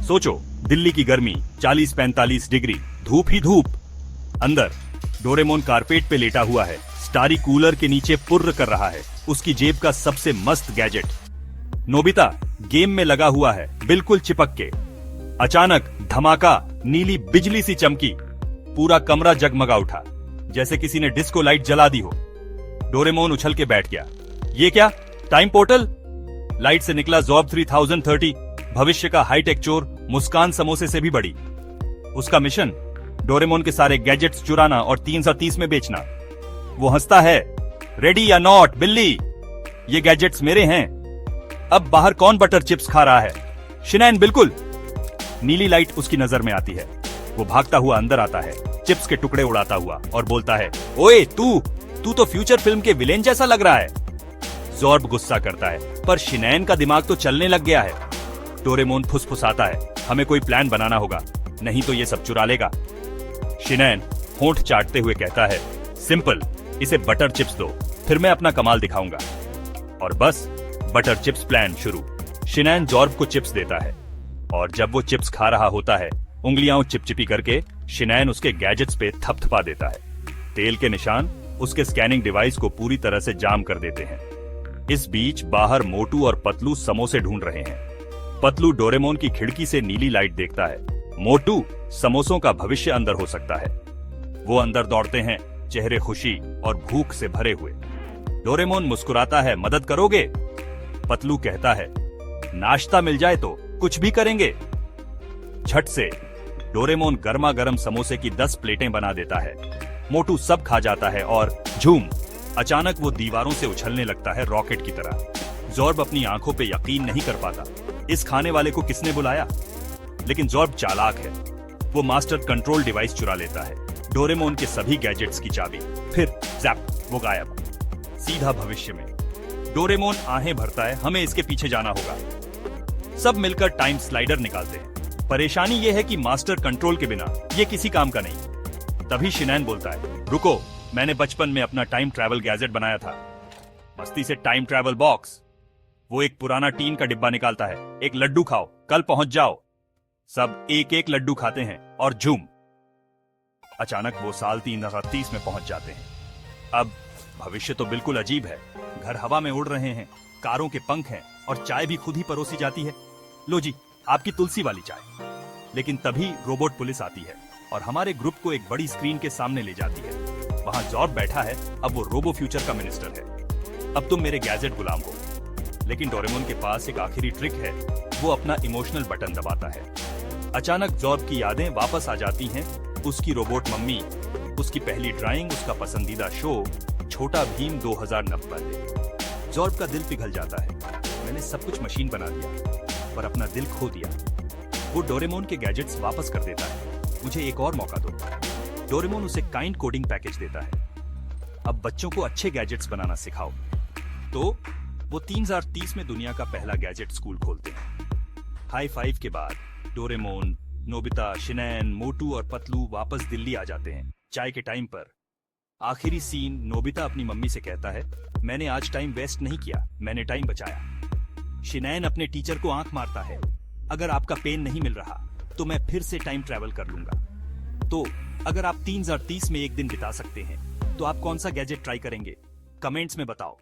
सोचो, दिल्ली की गर्मी 40-45 डिग्री, धूप ही धूप। अंदर डोरेमोन कारपेट पे लेटा हुआ है, स्टारी कूलर के नीचे पुर्र कर रहा है, उसकी जेब का सबसे मस्त गैजेट। नोबिता गेम में लगा हुआ है, बिल्कुल चिपक के। अचानक धमाका, नीली बिजली सी चमकी, पूरा कमरा जगमगा उठा, जैसे किसी ने डिस्को लाइट जला दी हो। डोरेमोन उछल के बैठ गया। ये क्या, टाइम पोर्टल? लाइट से निकला जॉब 3030, भविष्य का हाईटेक चोर, मुस्कान समोसे से भी बड़ी। उसका मिशन डोरेमोन के सारे गैजेट्स चुराना और 330 में बेचना। वो हंसता है, रेडी या नॉट बिल्ली, ये गैजेट्स मेरे हैं। अब बाहर कौन बटर चिप्स खा रहा है? शिनैन बिल्कुल। नीली लाइट उसकी नजर में आती है। वो भागता हुआ अंदर आता है, चिप्स के टुकड़े उड़ाता हुआ, और बोलता है, ओए तू तो फ्यूचर फिल्म के विलेन जैसा लग रहा है। जॉर्ब गुस्सा करता है, पर शिनैन का दिमाग तो चलने लग गया है। डोरेमोन फुसफुसाता है, हमें कोई प्लान बनाना होगा, नहीं तो ये सब चुरा लेगा। शिनैन होंठ चाटते हुए कहता है, सिंपल, इसे बटर चिप्स दो, फिर मैं अपना कमाल दिखाऊंगा। और बस बटर चिप्स प्लान शुरू। शिनैन जॉर्ब को चिप्स देता है, और जब वो चिप्स खा रहा होता है, उंगलियां चिपचिपी करके शिनैन उसके गैजेट्स पे थपथपा देता है। तेल के निशान उसके स्कैनिंग डिवाइस को पूरी तरह से जाम कर देते हैं। इस बीच बाहर मोटू और पतलू समोसे ढूंढ रहे हैं। पतलू डोरेमोन की खिड़की से नीली लाइट देखता है। मोटू, समोसों का भविष्य अंदर हो सकता है। वो अंदर दौड़ते हैं, चेहरे खुशी और भूख से भरे हुए। डोरेमोन मुस्कुराता है, मदद करोगे? पतलू कहता है, नाश्ता मिल जाए तो कुछ भी करेंगे। झट से डोरेमोन गर्मा गर्म समोसे की 10 प्लेटें बना देता है। मोटू सब खा जाता है और झूम, अचानक वो दीवारों से उछलने लगता है रॉकेट की तरह। जॉर्ब अपनी आंखों पे यकीन नहीं कर पाता, इस खाने वाले को किसने बुलाया? लेकिन जॉर्ब चालाक है, वो मास्टर कंट्रोल डिवाइस चुरा लेता है, डोरेमोन के सभी गैजेट्स की चाबी। फिर जैप, वो गायब, सीधा भविष्य में। डोरेमोन आहें भरता है, हमें इसके पीछे जाना होगा। सब मिलकर टाइम स्लाइडर निकालते हैं। परेशानी ये है कि मास्टर कंट्रोल के बिना ये किसी काम का नहीं। तभी शिनैन बोलता है, रुको, मैंने बचपन में अपना टाइम ट्रैवल गैजेट बनाया था। मस्ती से टाइम ट्रैवल बॉक्स। वो एक पुराना टीन का डिब्बा निकालता है, एक लड्डू खाओ, कल पहुंच जाओ। सब एक एक लड्डू खाते हैं और झूम, अचानक वो साल 330 में पहुंच जाते हैं। अब भविष्य तो बिल्कुल अजीब है। घर हवा में उड़ रहे हैं, कारों के पंख हैं और चाय भी खुद ही परोसी जाती है। लो जी, आपकी तुलसी वाली चाय। लेकिन तभी रोबोट पुलिस आती है और हमारे ग्रुप को एक बड़ी स्क्रीन के सामने ले जाती है। वहां जॉर्ब बैठा है, अब वो रोबो फ्यूचर का मिनिस्टर है। अब तुम मेरे गैजेट गुलाम हो। लेकिन डोरेमोन के पास एक आखिरी ट्रिक है, वो अपना इमोशनल बटन दबाता है। अचानक जॉर्ब की यादें वापस आ जाती हैं, उसकी रोबोट मम्मी, उसकी पहली ड्राइंग, उसका पसंदीदा शो छोटा भीम 2090। जॉर्ब का दिल पिघल जाता है, मैंने सब कुछ मशीन बना दिया पर अपना दिल खो दिया। वो डोरेमोन के गैजेट्स वापस कर देता है, मुझे एक और मौका दो। डोरेमोन उसे काइंड कोडिंग पैकेज देता है, अब बच्चों को अच्छे गैजेट्स बनाना सिखाओ। तो वो 3030 में दुनिया का पहला गैजेट स्कूल खोलते हैं। हाई फाइव के बाद डोरेमोन, नोबिता, शिनैन, मोटू और पतलू वापस दिल्ली आ जाते हैं, चाय के टाइम पर। आखिरी सीन, नोबिता अपनी मम्मी से कहता है, मैंने आज टाइम वेस्ट नहीं किया, मैंने टाइम बचाया। शिनैन अपने टीचर को आंख मारता है, अगर आपका पेन नहीं मिल रहा तो मैं फिर से टाइम ट्रैवल कर लूंगा। तो अगर आप 3030 में एक दिन बिता सकते हैं तो आप कौन सा गैजेट ट्राई करेंगे? कमेंट्स में बताओ।